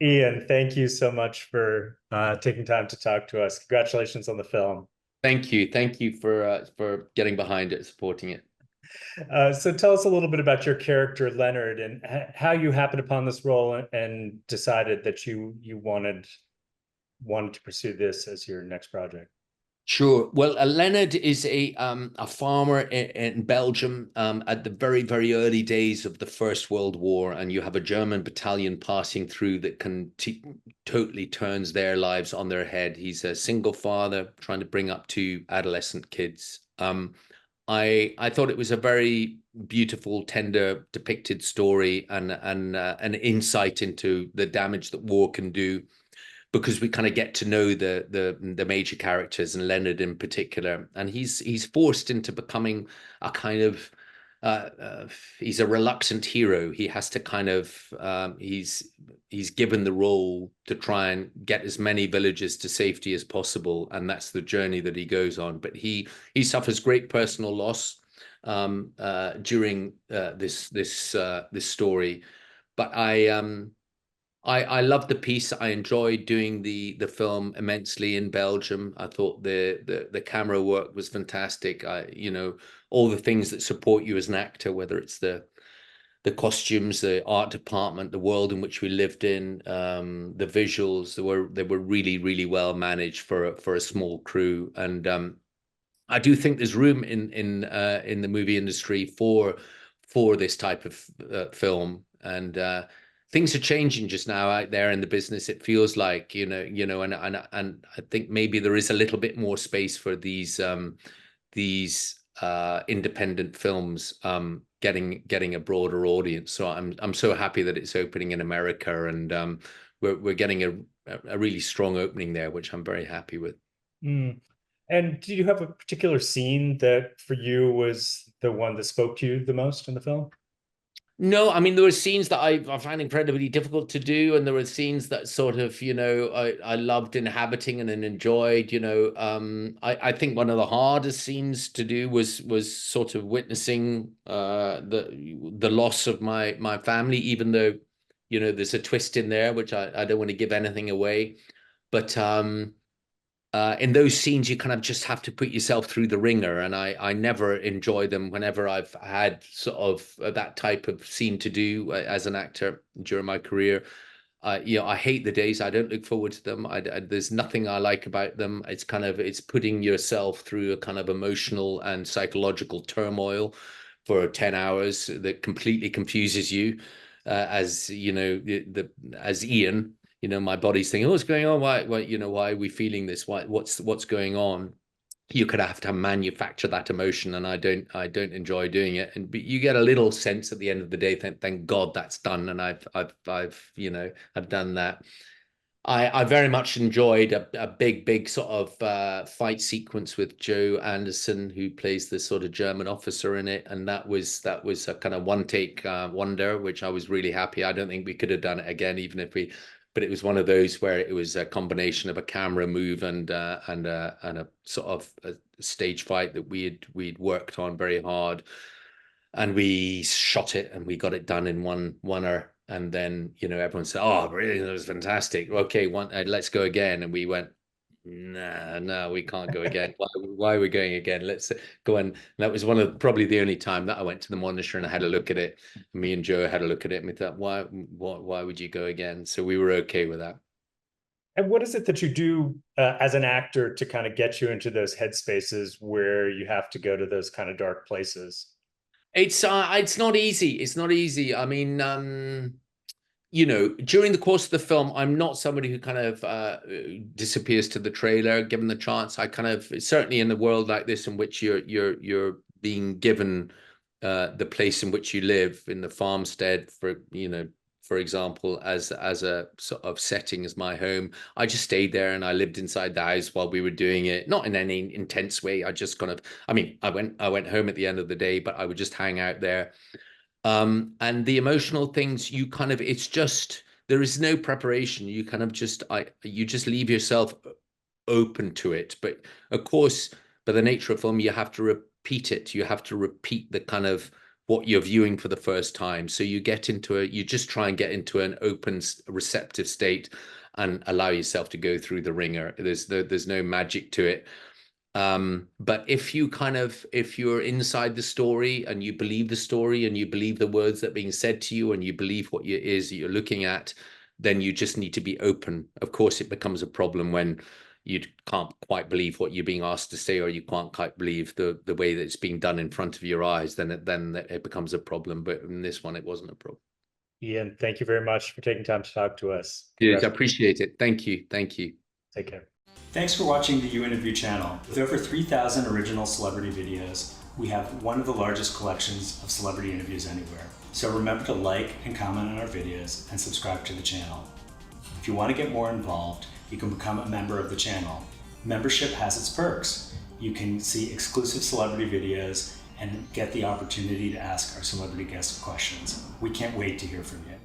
Ian, thank you so much for taking time to talk to us. Congratulations on the film. Thank you. Thank you for getting behind it, supporting it. So tell us a little bit about your character, Leonard, and how you happened upon this role and decided that you wanted to pursue this as your next project. Sure. Well, Leonard is a farmer in Belgium at the very early days of the First World War, and you have a German battalion passing through that can totally turns their lives on their head. He's a single father trying to bring up two adolescent kids. I thought it was a very beautiful, tender, depicted story and an insight into the damage that war can do because we kind of get to know the major characters and Leonard in particular, and he's forced into becoming a kind of he's a reluctant hero. He has to kind of he's given the role to try and get as many villages to safety as possible, and that's the journey that he goes on. But he suffers great personal loss during this story. But I loved the piece. I enjoyed doing the film immensely in Belgium. I thought the camera work was fantastic. All the things that support you as an actor, whether it's the costumes, the art department, the world in which we lived in, the visuals, they were really well managed for a small crew. And I do think there's room in the movie industry for this type of film. And things are changing just now out there in the business. It feels like, and I think maybe there is a little bit more space for these independent films getting a broader audience. So I'm so happy that it's opening in America, and we're getting a really strong opening there, which I'm very happy with. Mm. And do you have a particular scene that for you was the one that spoke to you the most in the film? No, I mean there were scenes that I found incredibly difficult to do, and there were scenes that sort of, I loved inhabiting and enjoyed. I think one of the hardest scenes to do was sort of witnessing the loss of my family, even though, there's a twist in there, which I don't want to give anything away. But in those scenes, you kind of just have to put yourself through the ringer, and I never enjoy them whenever I've had sort of that type of scene to do as an actor during my career. I hate the days. I don't look forward to them. There's nothing I like about them. It's putting yourself through a kind of emotional and psychological turmoil for 10 hours that completely confuses you, as as Ian, my body's thinking, oh, what's going on? Why are we feeling this? What's going on? You could have to manufacture that emotion, and I don't enjoy doing it. But you get a little sense at the end of the day, thank God that's done, and I've done that. I very much enjoyed a big sort of fight sequence with Joe Anderson, who plays the sort of German officer in it, and that was a kind of one take wonder, which I was really happy. I don't think we could have done it again, even if we. But it was one of those where it was a combination of a camera move and a sort of a stage fight that we'd worked on very hard, and we shot it and we got it done in one. And then, everyone said, "Oh, really? That was fantastic. Okay, let's go again." And we went, "Nah, no, we can't go again. Why are we going again? Let's go." And that was probably the only time that I went to the monitor and I had a look at it. Me and Joe had a look at it, and we thought, why would you go again? So we were okay with that. And what is it that you do as an actor to kind of get you into those headspaces where you have to go to those kind of dark places? It's not easy. It's not easy. I mean, during the course of the film, I'm not somebody who kind of disappears to the trailer given the chance. I kind of, certainly in a world like this in which you're being given the place in which you live in the farmstead, for example, as a sort of setting as my home. I just stayed there and I lived inside the house while we were doing it, not in any intense way. I just kind of, I mean, I went home at the end of the day, but I would just hang out there. And the emotional things, you kind of, it's just, there is no preparation. You kind of you just leave yourself open to it. But of course, by the nature of film, you have to repeat it. You have to repeat the kind of what you're viewing for the first time. So you just try and get into an open, receptive state and allow yourself to go through the ringer. There's no magic to it. But if you're inside the story and you believe the story and you believe the words that are being said to you and you believe what it is that you're looking at, then you just need to be open. Of course, it becomes a problem when you can't quite believe what you're being asked to say, or you can't quite believe the way that it's being done in front of your eyes. Then it becomes a problem. But in this one, it wasn't a problem. Iain, thank you very much for taking time to talk to us. Yes, I appreciate it. Thank you. Thank you. Take care. Thanks for watching the You Interview channel. With over 3,000 original celebrity videos, we have one of the largest collections of celebrity interviews anywhere. So remember to like and comment on our videos and subscribe to the channel. If you want to get more involved, you can become a member of the channel. Membership has its perks. You can see exclusive celebrity videos and get the opportunity to ask our celebrity guests questions. We can't wait to hear from you.